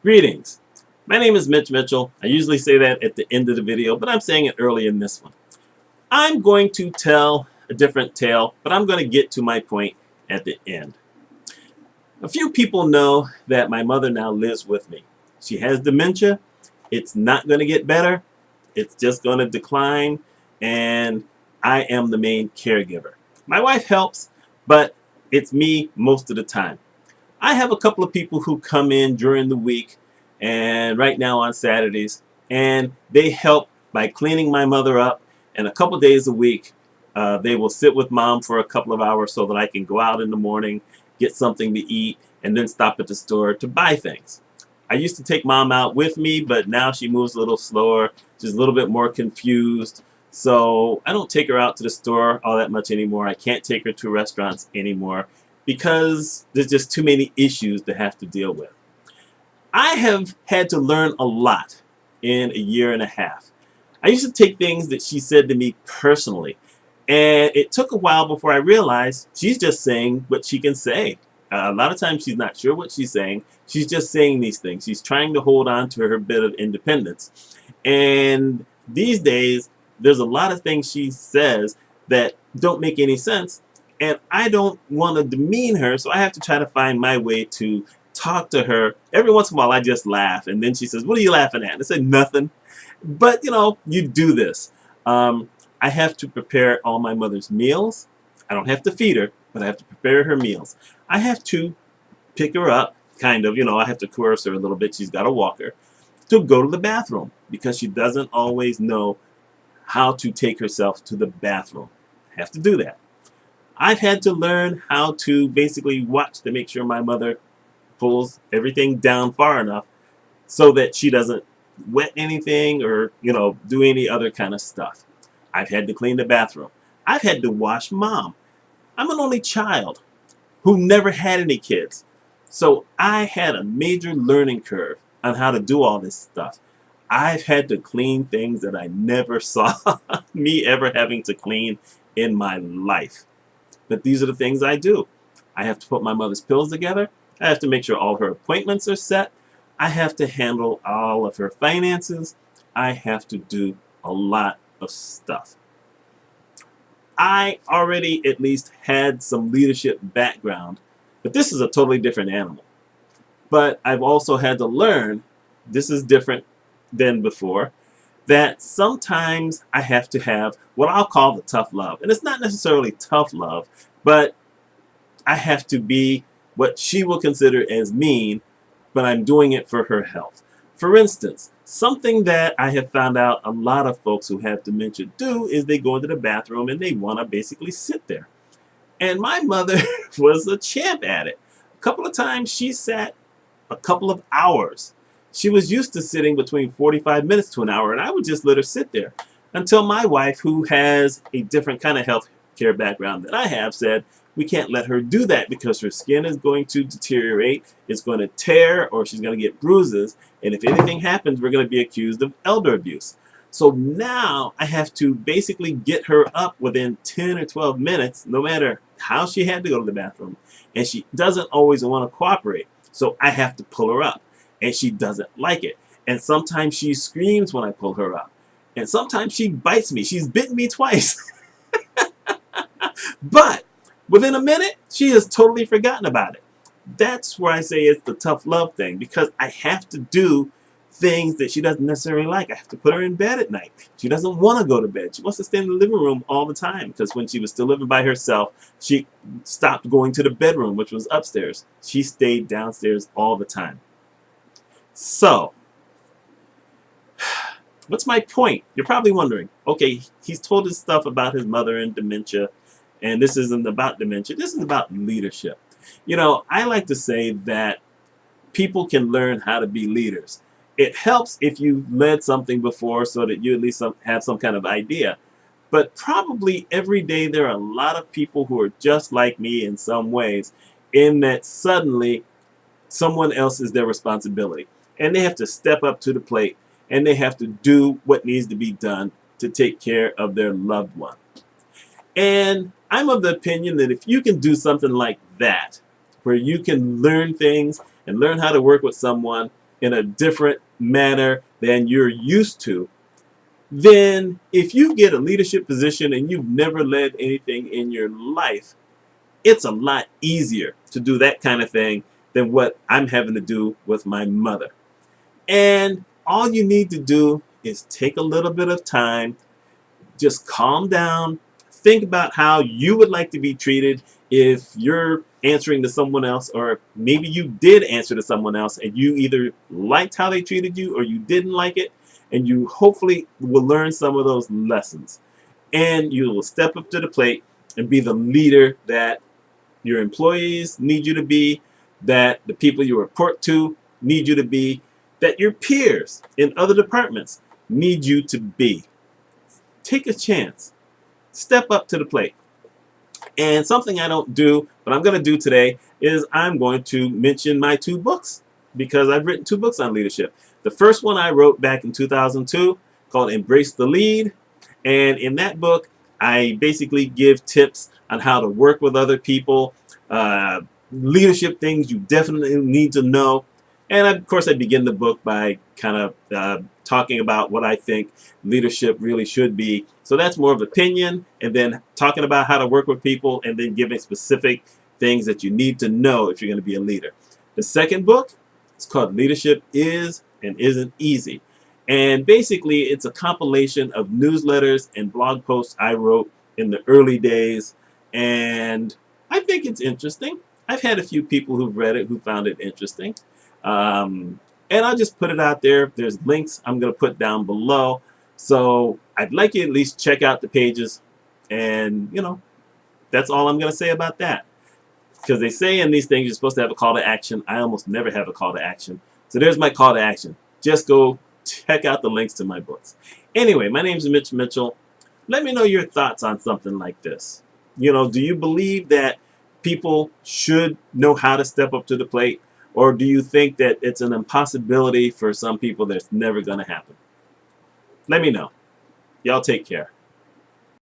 Greetings. My name is Mitch Mitchell. I usually say that at the end of the video, but I'm saying it early in this one. I'm going to tell a different tale, but I'm going to get to my point at the end. A few people know that my mother now lives with me. She has dementia. It's not going to get better. It's just going to decline, and I am the main caregiver. My wife helps, but it's me most of the time. I have a couple of people who come in during the week and right now on Saturdays, and they help by cleaning my mother up, and a couple days a week they will sit with mom for a couple of hours so that I can go out in the morning, get something to eat, and then stop at the store to buy things. I used to take mom out with me, but now she moves a little slower. She's a little bit more confused. So I don't take her out to the store all that much anymore. I can't take her to restaurants anymore because there's just too many issues to have to deal with. I have had to learn a lot in a year and a half. I used to take things that she said to me personally, and it took a while before I realized she's just saying what she can say. A lot of times she's not sure what she's saying. She's just saying these things. She's trying to hold on to her bit of independence. And these days, there's a lot of things she says that don't make any sense. And I don't want to demean her, so I have to try to find my way to talk to her. Every once in a while, I just laugh. And then she says, "What are you laughing at?" And I said, "Nothing." But, you do this. I have to prepare all my mother's meals. I don't have to feed her, but I have to prepare her meals. I have to pick her up, kind of. I have to coerce her a little bit. She's got a walker. To go to the bathroom because she doesn't always know how to take herself to the bathroom. I have to do that. I've had to learn how to basically watch to make sure my mother pulls everything down far enough so that she doesn't wet anything or, do any other kind of stuff. I've had to clean the bathroom. I've had to wash mom. I'm an only child who never had any kids. So I had a major learning curve on how to do all this stuff. I've had to clean things that I never saw me ever having to clean in my life. But these are the things I do. I have to put my mother's pills together. I have to make sure all her appointments are set. I have to handle all of her finances. I have to do a lot of stuff. I already at least had some leadership background, but this is a totally different animal. But I've also had to learn, this is different than before, that sometimes I have to have what I'll call the tough love. And it's not necessarily tough love, but I have to be what she will consider as mean, but I'm doing it for her health. For instance, something that I have found out a lot of folks who have dementia do is they go into the bathroom and they want to basically sit there. And my mother was a champ at it. A couple of times she sat a couple of hours. She was used to sitting between 45 minutes to an hour, and I would just let her sit there until my wife, who has a different kind of health care background than I have, said, we can't let her do that because her skin is going to deteriorate, it's going to tear, or she's going to get bruises, and if anything happens, we're going to be accused of elder abuse. So now I have to basically get her up within 10 or 12 minutes, no matter how she had to go to the bathroom, and she doesn't always want to cooperate, so I have to pull her up. And she doesn't like it. And sometimes she screams when I pull her up. And sometimes she bites me. She's bitten me twice. But within a minute, she has totally forgotten about it. That's where I say it's the tough love thing, because I have to do things that she doesn't necessarily like. I have to put her in bed at night. She doesn't want to go to bed. She wants to stay in the living room all the time, because when she was still living by herself, she stopped going to the bedroom, which was upstairs. She stayed downstairs all the time. So, what's my point? You're probably wondering, okay, he's told us stuff about his mother and dementia, and this isn't about dementia, this is about leadership. I like to say that people can learn how to be leaders. It helps if you've led something before so that you at least have some kind of idea. But probably every day there are a lot of people who are just like me in some ways, in that suddenly someone else is their responsibility. And they have to step up to the plate, and they have to do what needs to be done to take care of their loved one. And I'm of the opinion that if you can do something like that, where you can learn things and learn how to work with someone in a different manner than you're used to, then if you get a leadership position and you've never led anything in your life, it's a lot easier to do that kind of thing than what I'm having to do with my mother. And all you need to do is take a little bit of time, just calm down, think about how you would like to be treated if you're answering to someone else, or maybe you did answer to someone else and you either liked how they treated you or you didn't like it, and you hopefully will learn some of those lessons. And you will step up to the plate and be the leader that your employees need you to be, that the people you report to need you to be, that your peers in other departments need you to be. Take a chance. Step up to the plate. And something I don't do, but I'm going to do today, is I'm going to mention my 2 books, because I've written 2 books on leadership. The first one I wrote back in 2002 called Embrace the Lead. And in that book, I basically give tips on how to work with other people, leadership things you definitely need to know. And of course, I begin the book by kind of talking about what I think leadership really should be. So that's more of opinion, and then talking about how to work with people, and then giving specific things that you need to know if you're going to be a leader. The second book is called Leadership Is and Isn't Easy. And basically, it's a compilation of newsletters and blog posts I wrote in the early days. And I think it's interesting. I've had a few people who've read it who found it interesting. And I'll just put it out there. There's links I'm going to put down below. So I'd like you to at least check out the pages. And, that's all I'm going to say about that. Because they say in these things you're supposed to have a call to action. I almost never have a call to action. So there's my call to action. Just go check out the links to my books. Anyway, my name is Mitch Mitchell. Let me know your thoughts on something like this. Do you believe that people should know how to step up to the plate? Or do you think that it's an impossibility for some people that's never going to happen? Let me know. Y'all take care.